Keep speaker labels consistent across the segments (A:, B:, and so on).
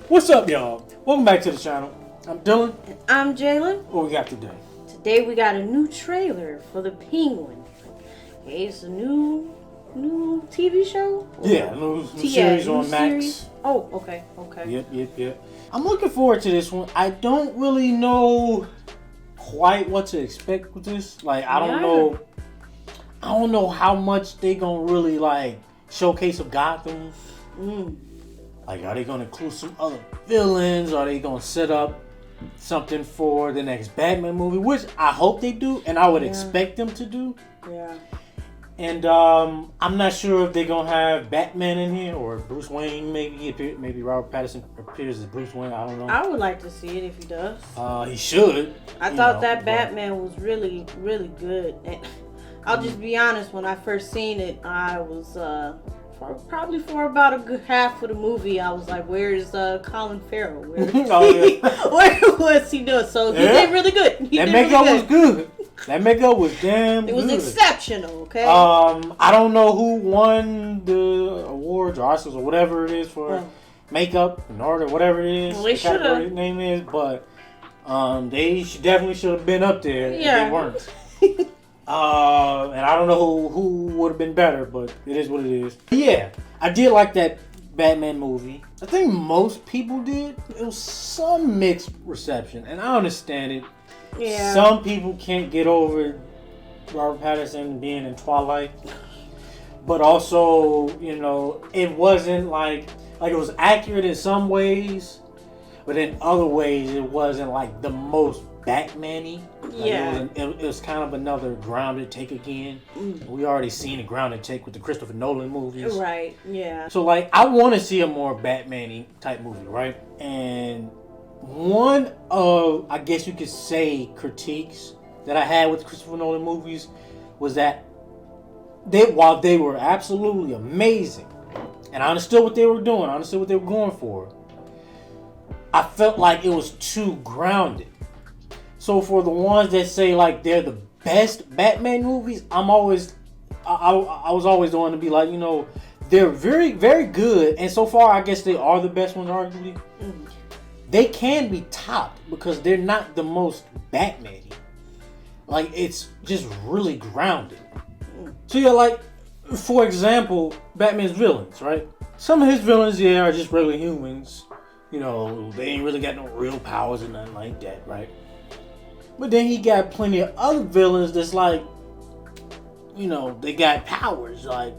A: What's up, y'all? Welcome back to the channel. I'm Dylan.
B: And I'm Jalen.
A: What we got today?
B: Today we got a new trailer for The Penguin. Okay, it's a new TV show?
A: Yeah, new series on Max.
B: Series? Oh, okay.
A: Yep. I'm looking forward to this one. I don't really know quite what to expect with this. Like, I don't know how much they gonna really like showcase of Gotham. Like, are they gonna include some other villains? Are they gonna set up something for the next Batman movie? Which I hope they do, and I would expect them to do.
B: Yeah.
A: And I'm not sure if they're gonna have Batman in here or Bruce Wayne. Maybe Robert Pattinson appears as Bruce Wayne. I don't know.
B: I would like to see it if he does.
A: He should.
B: I thought that Batman was really, really good. And I'll just be honest. When I first seen it, I was probably for about a good half of the movie, I was like, "Where's Colin Farrell? Where was he doing?" So he did really good.
A: That makeup was good. That makeup was damn good.
B: It was exceptional, okay?
A: I don't know who won the awards or Oscars or whatever it is for makeup and art or whatever it is.
B: Well, they should have.
A: His name is, but they definitely should have been up there if they weren't. And I don't know who would have been better, but it is what it is. Yeah, I did like that Batman movie. I think most people did. It was some mixed reception, and I understand it.
B: Yeah.
A: Some people can't get over Robert Pattinson being in Twilight, but also, it wasn't like it was accurate in some ways, but in other ways it wasn't like the most Batman-y. It was kind of another grounded take again. We already seen a grounded take with the Christopher Nolan movies.
B: Right, yeah.
A: So, I want to see a more Batman-y type movie, right? And one of, I guess you could say, critiques that I had with the Christopher Nolan movies was that while they were absolutely amazing, and I understood what they were doing, I understood what they were going for, I felt like it was too grounded. So for the ones that say like they're the best Batman movies, I was always the one to be like, they're very, very good, and so far I guess they are the best ones, arguably. They can be topped because they're not the most Batman-y. Like, it's just really grounded. So yeah, like, for example, Batman's villains, right? Some of his villains, are just regular humans. They ain't really got no real powers or nothing like that, right? But then he got plenty of other villains that's like, they got powers, like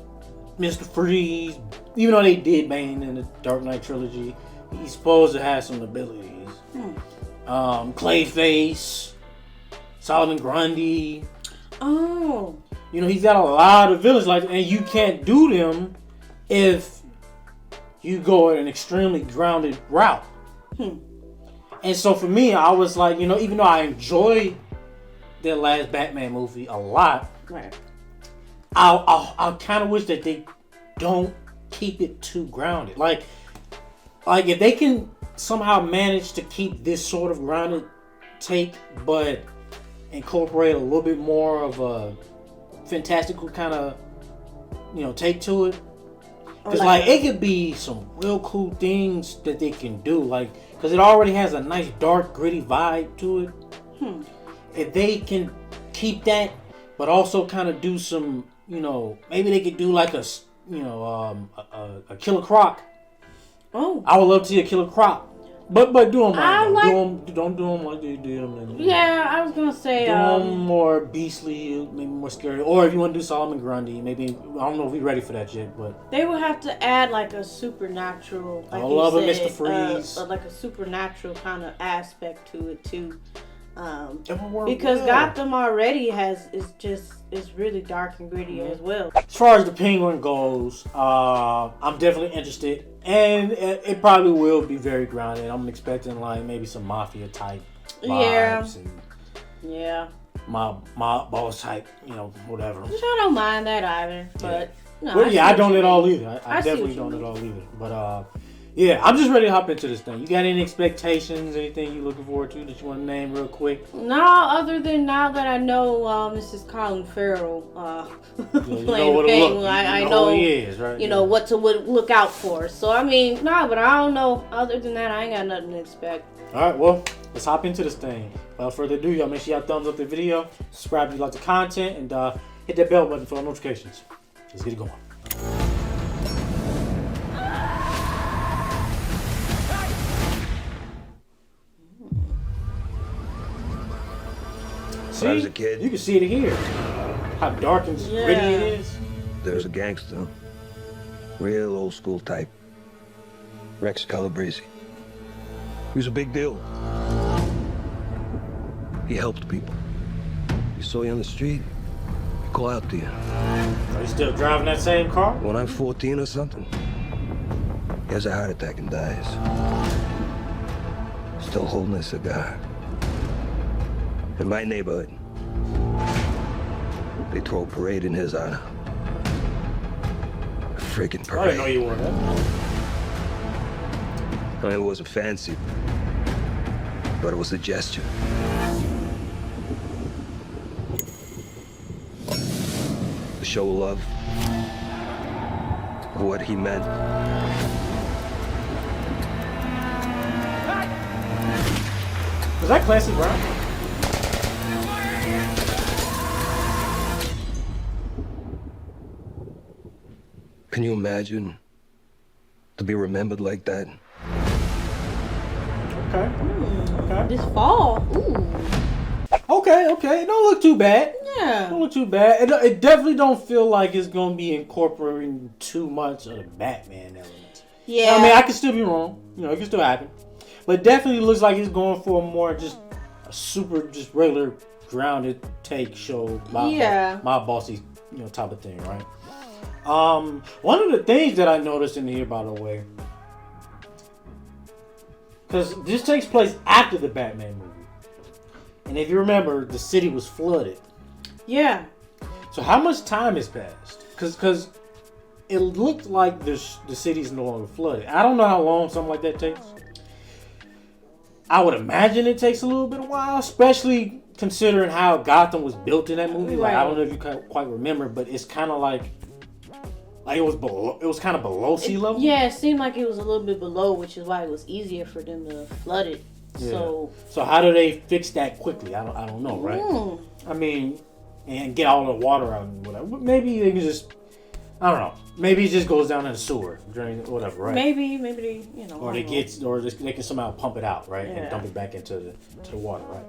A: Mr. Freeze. Even though they did Bane in the Dark Knight trilogy, he's supposed to have some abilities. Clayface, Solomon Grundy.
B: Oh.
A: He's got a lot of villains like that, and you can't do them if you go an extremely grounded route. And so for me, I was like, even though I enjoyed that last Batman movie a lot,
B: right?
A: I kind of wish that they don't keep it too grounded. Like if they can somehow manage to keep this sort of grounded take, but incorporate a little bit more of a fantastical kind of, take to it. Because, it could be some real cool things that they can do. Because it already has a nice, dark, gritty vibe to it. If they can keep that, but also kind of do some, maybe they could do like a Killer Croc.
B: Oh.
A: I would love to see a Killer Croc. But do them don't do them like they did them.
B: Yeah, I was gonna say
A: do them more beastly, maybe more scary. Or if you want to do Solomon Grundy, maybe, I don't know if we're ready for that yet, but
B: they would have to add like a supernatural. Like
A: I love it, Mr. Freeze.
B: Like a supernatural kind of aspect to it too.
A: Because
B: Gotham already is really dark and gritty as well.
A: As far as the Penguin goes, I'm definitely interested, and it probably will be very grounded. I'm expecting like maybe some mafia type vibes and mob boss type, whatever.
B: Which I don't mind that either, but
A: I don't at all either. I definitely don't at all either. But Yeah, I'm just ready to hop into this thing. You got any expectations? Anything you looking forward to that you want to name real quick?
B: No, other than now that I know this is Colin Farrell playing the Penguin, I know
A: who he is, right?
B: You know what to look out for. So I mean, nah, but I don't know. Other than that, I ain't got nothing to expect.
A: All right, well, let's hop into this thing. Without further ado, y'all make sure y'all thumbs up the video, subscribe if you like the content, and hit that bell button for notifications. Let's get it going.
C: When I was a kid,
A: you can see it here. How dark and gritty it is.
C: there was a gangster, real old school type, Rex Calabrese. He was a big deal. He helped people. You saw you on the street, he call out to you.
A: Are you still driving that same car?
C: When I'm 14 or something, he has a heart attack and dies. Still holding a cigar. In my neighborhood, they throw a parade in his honor. A freaking
A: I
C: parade.
A: didn't know you were that.
C: I mean, it wasn't fancy, but it was a gesture. To show love of what he meant.
A: Was that Clancy Brown?
C: Can you imagine to be remembered like that?
A: Okay. Okay.
B: This fall, ooh,
A: Okay. It don't look too bad.
B: yeah.
A: Don't look too bad. It definitely don't feel like it's gonna be incorporating too much of the Batman elements.
B: Yeah.
A: I mean, I could still be wrong. You know, it could still happen. But it definitely looks like it's going for a more just a super, just regular, grounded take show. My bossy, type of thing, right? One of the things that I noticed in here, by the way, because this takes place after the Batman movie, and if you remember, the city was flooded.
B: Yeah.
A: So how much time has passed? Because it looked like the city's no longer flooded. I don't know how long something like that takes. I would imagine it takes a little bit of while, especially considering how Gotham was built in that movie. Like, I don't know if you quite remember, but it's kind of like it was below. It was kind of below sea level.
B: Yeah, it seemed like it was a little bit below, which is why it was easier for them to flood it.
A: Yeah. So how do they fix that quickly? I don't know, right? I mean, and get all the water out and whatever. Maybe they can just, I don't know. Maybe it just goes down in the sewer, drain whatever, right?
B: Maybe they,
A: or they can somehow pump it out, right, and dump it back into the water, right?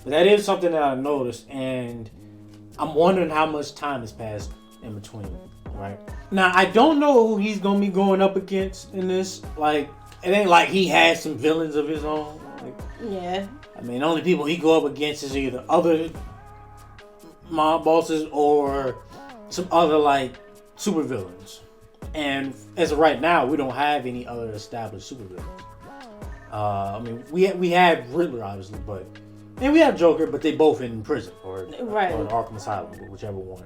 A: But that is something that I noticed, and I'm wondering how much time has passed in between, right? Now I don't know who he's gonna be going up against in this. Like, it ain't like he has some villains of his own. Like,
B: yeah.
A: I mean, the only people he go up against is either other mob bosses or some other like super villains. And as of right now, we don't have any other established super villains. I mean, we have Riddler obviously, and we have Joker, but they both in prison or Arkham Asylum, whichever one.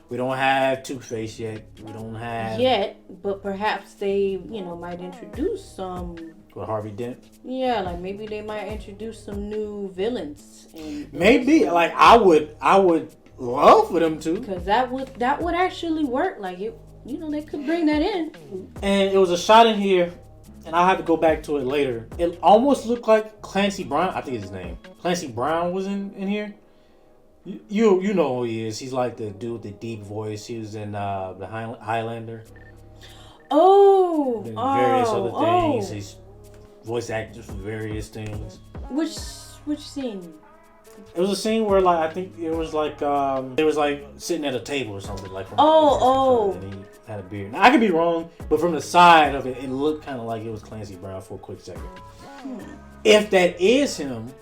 A: We don't have Two-Face yet. We don't have
B: but perhaps they might introduce some.
A: With Harvey Dent.
B: Yeah, like maybe they might introduce some new villains.
A: Maybe like I would love for them to,
B: because that would actually work. Like they could bring that in.
A: And it was a shot in here, and I'll have to go back to it later. It almost looked like Clancy Brown. I think it's his name. Clancy Brown was in here. You know who he is. He's like the dude with the deep voice. He was in the Highlander.
B: Oh.
A: And various other things. He's voice actors for various things.
B: Which scene?
A: It was a scene where I think it was they was sitting at a table or something and he had a beard. Now, I could be wrong, but from the side of it, it looked kind of like it was Clancy Brown for a quick second. If that is him,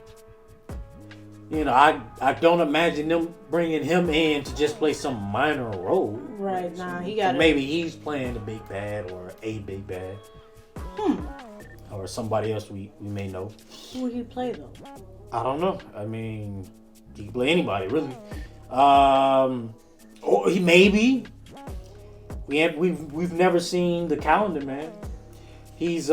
A: I don't imagine them bringing him in to just play some minor role.
B: Right, nah, he got
A: maybe he's playing the big bad or a big bad. Or somebody else we may know.
B: Who would he play though?
A: I don't know. I mean, he can play anybody really. Or he maybe. We've never seen the Calendar Man. He's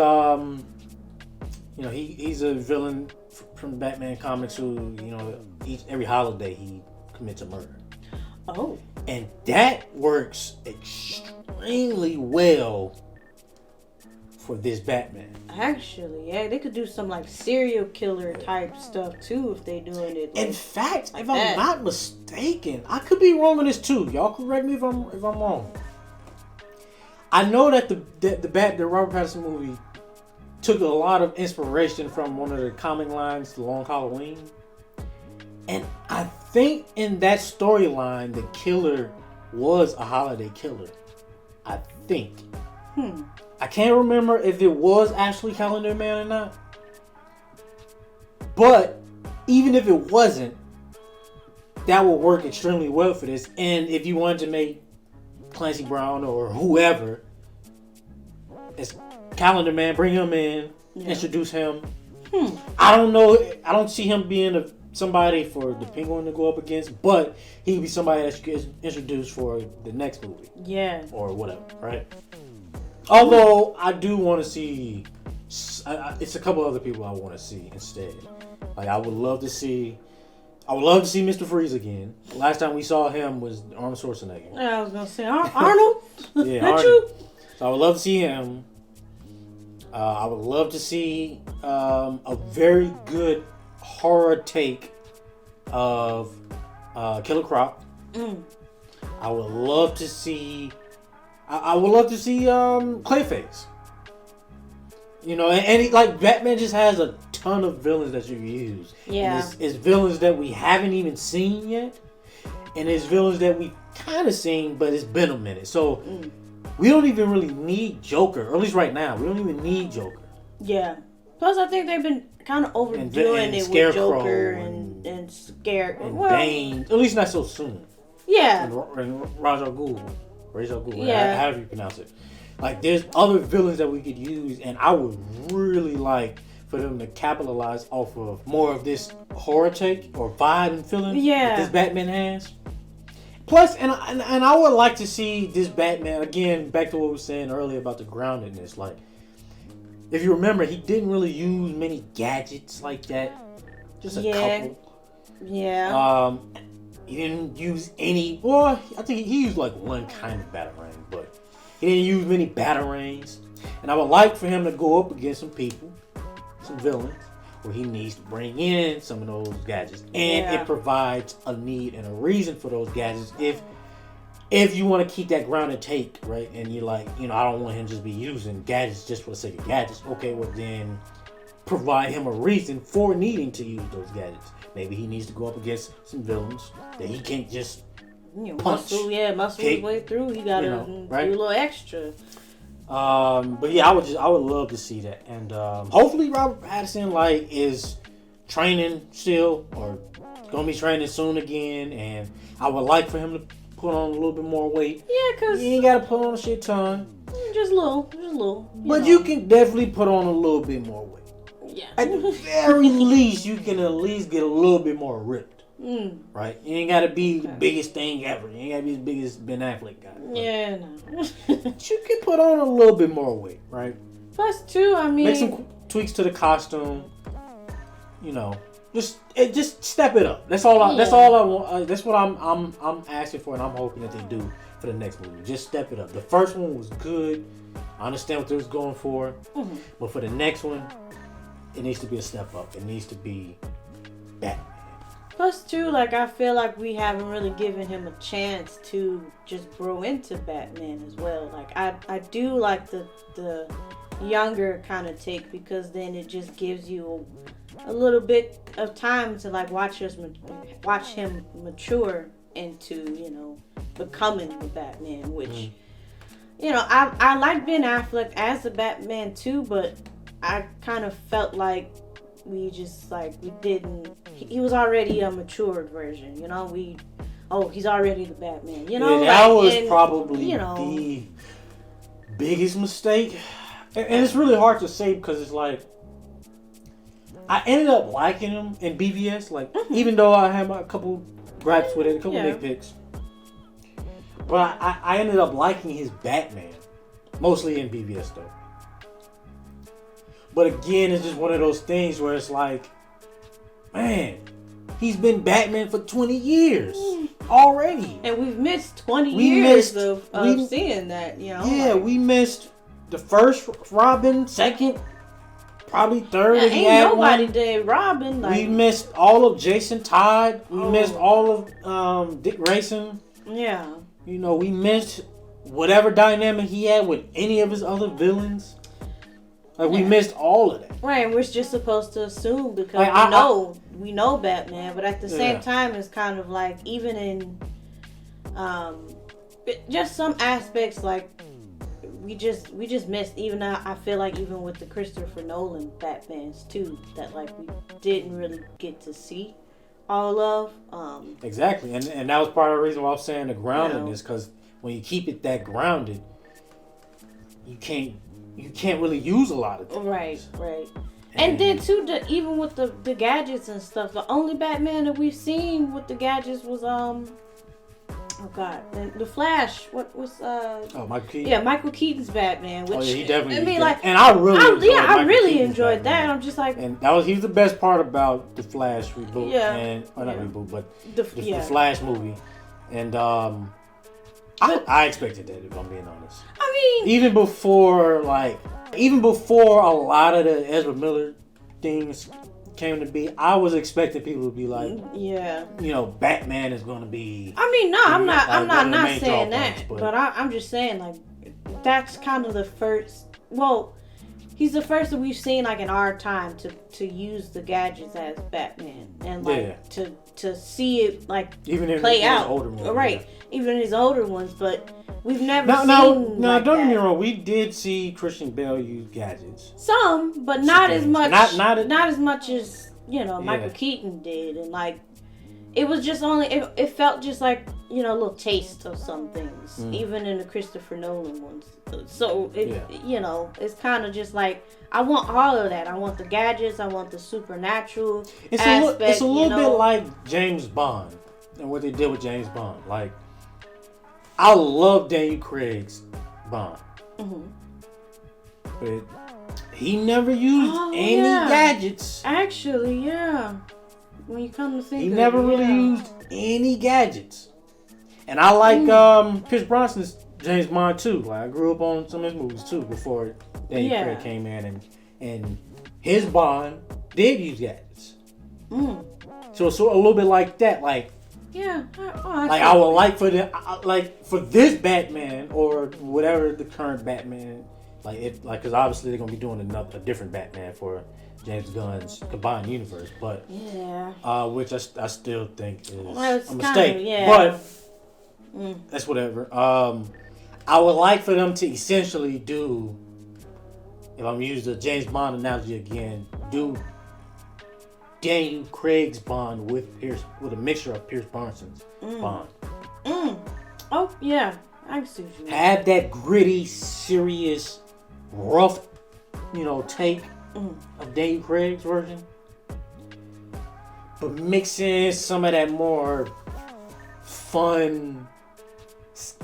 A: he's a villain from Batman comics who every holiday he commits a murder.
B: Oh.
A: And that works extremely well for this Batman.
B: Actually, yeah, they could do some like serial killer type stuff too if they doing it.
A: In fact, if I'm not mistaken, I could be wrong on this too. Y'all correct me if I'm wrong. I know that the Robert Pattinson movie took a lot of inspiration from one of the comic lines, The Long Halloween. And I think in that storyline, the killer was a holiday killer. I think. I can't remember if it was actually Calendar Man or not. But even if it wasn't, that would work extremely well for this. And if you wanted to make Clancy Brown or whoever as Calendar Man, bring him in, introduce him. I don't know. I don't see him being somebody for the Penguin to go up against, but he'd be somebody that you could introduce for the next movie.
B: Yeah.
A: Or whatever, right? Although I do want to see, it's a couple other people I want to see instead. Like I would love to see Mr. Freeze again. The last time we saw him was Arnold Schwarzenegger.
B: Yeah, I was gonna say Arnold.
A: Yeah, Arnold. So I would love to see him. I would love to see a very good horror take of Killer Croc. I would love to see. I would love to see Clayface. And like Batman just has a ton of villains that you can use.
B: Yeah,
A: it's villains that we haven't even seen yet, and it's villains that we kind of seen, but it's been a minute. So we don't even really need Joker, or at least right now, we don't even need Joker.
B: Yeah. Plus, I think they've been kind of overdoing it with Joker and Scare and
A: Bane. At least not so soon.
B: Yeah.
A: And Ra's al Ghul. Yeah. However you pronounce it. Like, there's other villains that we could use, and I would really like for them to capitalize off of more of this horror take or vibe and feeling that this Batman has. Plus, and I would like to see this Batman, again, back to what we were saying earlier about the groundedness. Like, if you remember, he didn't really use many gadgets like that. Just a couple.
B: Yeah.
A: He didn't use any. Well, I think he used like one kind of batarang, but he didn't use many batarangs. And I would like for him to go up against some people, some villains, where he needs to bring in some of those gadgets, and it provides a need and a reason for those gadgets. If you want to keep that grounded take, right, and you're like, I don't want him just be using gadgets just for the sake of gadgets. Okay, well then provide him a reason for needing to use those gadgets. Maybe he needs to go up against some villains that he can't just punch.
B: Muscle his way through. He got to do a little extra.
A: But yeah, I would love to see that, and hopefully Robert Pattinson is training still, or gonna be training soon again, and I would like for him to put on a little bit more weight.
B: Yeah, cause
A: you ain't gotta put on a shit ton.
B: Just a little.
A: But you can definitely put on a little bit more weight.
B: Yeah.
A: At the very least, you can at least get a little bit more ripped. Right? You ain't gotta be the biggest thing ever. You ain't gotta be the biggest Ben Affleck guy.
B: Yeah, no.
A: But you can put on a little bit more weight, right?
B: Plus, too, I mean,
A: make some tweaks to the costume. Just step it up. That's all I want. That's what I'm asking for, and I'm hoping that they do for the next movie. Just step it up. The first one was good. I understand what they was going for, but for the next one, it needs to be a step up. It needs to be Batman.
B: Plus, too, I feel like we haven't really given him a chance to just grow into Batman as well. I do like the younger kind of take, because then it just gives you a little bit of time to watch him mature into becoming the Batman, which I like Ben Affleck as the Batman too, but I kind of felt like we didn't. He was already a matured version, he's already the Batman,
A: that was probably the biggest mistake, and it's really hard to say, because it's I ended up liking him in BVS, even though I had a couple gripes with it, a couple nitpicks, but I ended up liking his Batman, mostly in BVS though. But again, it's just one of those things where it's like, man, he's been Batman for 20 years already.
B: And we've missed 20 years of seeing that, you know.
A: Yeah, we missed the first Robin, second, probably third.
B: Yeah, ain't nobody did Robin. Like,
A: we missed all of Jason Todd. We missed all of Dick Grayson.
B: Yeah.
A: You know, we missed whatever dynamic he had with any of his other villains. Like, we missed all of that.
B: Right, and we're just supposed to assume because like, we know Batman, but at the same time, it's kind of like, even in just some aspects, like, we just missed. Even I feel like even with the Christopher Nolan Batmans too, that like we didn't really get to see all of.
A: Exactly, and that was part of the reason why I was saying the grounding is because when you keep it that grounded, you can't really use a lot of things.
B: Right. And then too, even with the gadgets and stuff, the only Batman that we've seen with the gadgets was oh God, the Flash. What was
A: Michael Keaton.
B: Yeah, Michael Keaton's Batman. Which
A: he definitely.
B: I mean, like,
A: and I really
B: enjoyed that. I'm just like,
A: and he was the best part about the Flash reboot.
B: Yeah,
A: and not reboot, but
B: the
A: Flash movie, and I expected that, if I'm being honest.
B: I mean,
A: even before a lot of the Ezra Miller things came to be, I was expecting people to be like, you know, Batman is going to be.
B: I mean, no, I'm not saying that, but I'm just saying, like, that's kind of the first. Well, he's the first that we've seen, like, in our time to use the gadgets as Batman, and like to see it like
A: even
B: play out.
A: His older movies,
B: right? Even his older ones, but we've never seen.
A: Now, don't get me wrong. We did see Christian Bale use gadgets.
B: Some, but not as much. Not as much as, you know, Michael Keaton did, and like it was just only. It felt just like, you know, a little taste of some things, even in the Christopher Nolan ones. So you know, it's kind of just like, I want all of that. I want the gadgets. I want the supernatural aspect.
A: It's a little bit like James Bond and what they did with James Bond. Like, I love Daniel Craig's Bond, but he never used any gadgets.
B: Actually, when you come to think,
A: he never really used any gadgets. And I like Pierce Brosnan's James Bond too. Like, I grew up on some of his movies too before Daniel Craig came in, and his Bond did use gadgets. So it's a little bit like that. Like, I would like for this Batman or whatever the current Batman, because obviously they're gonna be doing a different Batman for James Gunn's combined universe, but which I still think is a mistake. But that's whatever. I would like for them to essentially do, if I'm using the James Bond analogy again, do Daniel Craig's Bond with a mixture of Pierce Brosnan's Bond.
B: Oh yeah, I see what you mean.
A: Have that gritty, serious, rough, you know, take of Daniel Craig's version, but mix in some of that more fun,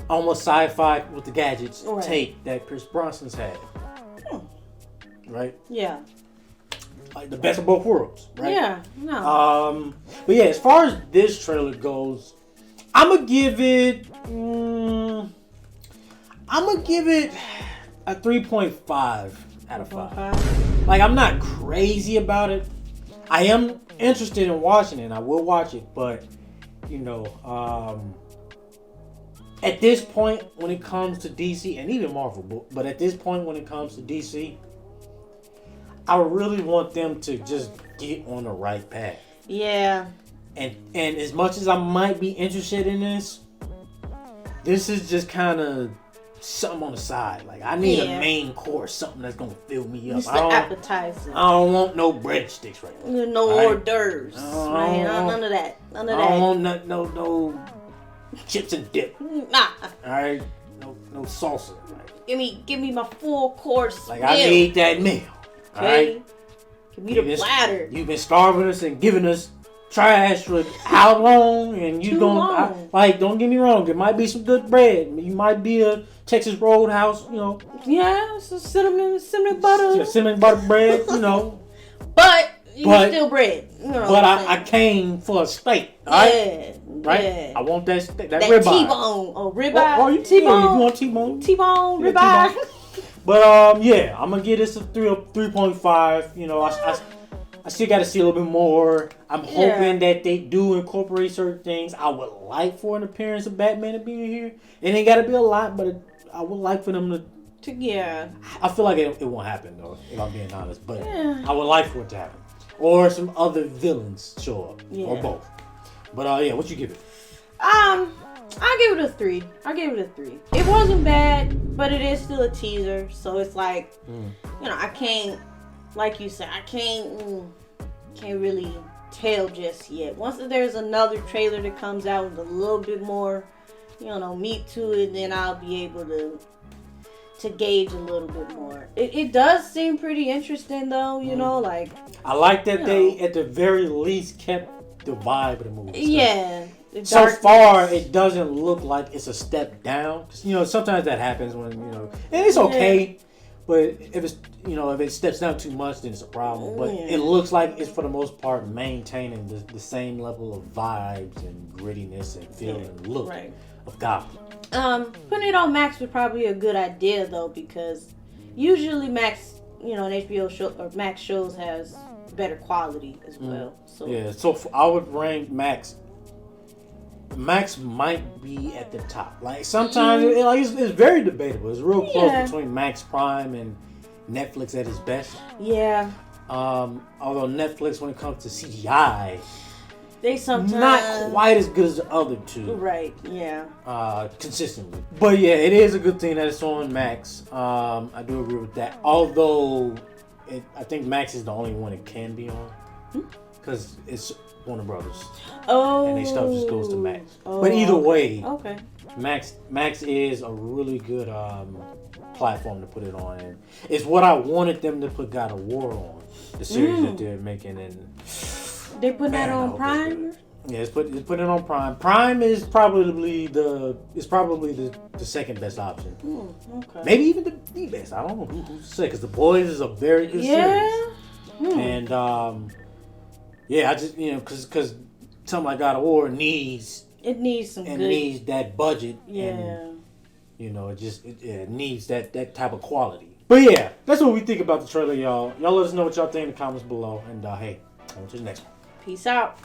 A: almost sci-fi with the gadgets take that Pierce Brosnan's had. Right?
B: Yeah.
A: Like the best of both worlds, right?
B: Yeah, no.
A: But yeah, as far as this trailer goes, I'm gonna give it a 3.5 out of 5. Like, I'm not crazy about it. I am interested in watching it, and I will watch it, but you know, at this point when it comes to DC and even Marvel, but at this point when it comes to DC, I really want them to just get on the right path.
B: Yeah.
A: And as much as I might be interested in this is just kind of something on the side. Like, I need a main course, something that's gonna fill me up.
B: It's the appetizer.
A: I don't want no breadsticks right now.
B: No hors d'oeuvres. None of that. I
A: don't want no chips and dip.
B: Nah.
A: All right. No salsa. Right?
B: Give me my full course.
A: Like,
B: meal.
A: I need that meal.
B: Okay. Right? Give me the platter.
A: You've been starving us and giving us trash for how long, and you
B: Too long.
A: don't get me wrong, there might be some good bread. You might be a Texas Roadhouse,
B: Yeah, it's a cinnamon butter.
A: cinnamon butter bread,
B: But you still bread.
A: But I came for a steak, alright? Right?
B: Yeah.
A: I want that steak, that
B: That
A: ribeye.
B: T-bone or ribeye.
A: Oh, you
B: T-bone.
A: you want T-bone?
B: T-bone,
A: Yeah,
B: ribeye.
A: T-bone. But yeah, I'm gonna give this a 3.5. I still got to see a little bit more. I'm hoping that they do incorporate certain things. I would like for an appearance of Batman to be in here. It ain't got to be a lot, but I would like for them to.
B: Yeah.
A: I feel like it won't happen though, if I'm being honest. But I would like for it to happen, or some other villains show up, or both. But yeah, what you give it?
B: I give it a 3. It wasn't bad, but it is still a teaser, so it's like, I can't, like you said, I can't really tell just yet. Once there's another trailer that comes out with a little bit more, meat to it, then I'll be able to gauge a little bit more. It does seem pretty interesting though, like.
A: I like that they at the very least kept the vibe of the movie.
B: Yeah.
A: So far, it doesn't look like it's a step down. 'Cause, sometimes that happens when and it's okay. But if it steps down too much, then it's a problem. But it looks like it's for the most part maintaining the same level of vibes and grittiness and feeling and look of Gotham.
B: Putting it on Max would probably be a good idea though, because usually Max, an HBO show or Max shows has better quality as well. So
A: yeah, so I would rank Max. Max might be at the top. Like sometimes it's very debatable. It's real close between Max Prime and Netflix at its best.
B: Yeah.
A: Although Netflix, when it comes to CGI,
B: they sometimes
A: not quite as good as the other two.
B: Right. Yeah.
A: Consistently. But yeah, it is a good thing that it's on Max. I do agree with that. Although I think Max is the only one it can be on because it's Warner Brothers.
B: Oh.
A: And they stuff just goes to Max. But either way,
B: okay.
A: Max is a really good platform to put it on. And it's what I wanted them to put God of War on, the series that they're making. And
B: they put that on Prime?
A: Yeah, it's put it on Prime. Prime is probably the second best option.
B: Okay.
A: Maybe even the best. I don't know who's to say, because The Boys is a very good series. And I just because something like God of War needs needs that budget. And, it needs that type of quality. But yeah, that's what we think about the trailer, y'all. Y'all let us know what y'all think in the comments below. And hey, on to the next one.
B: Peace out.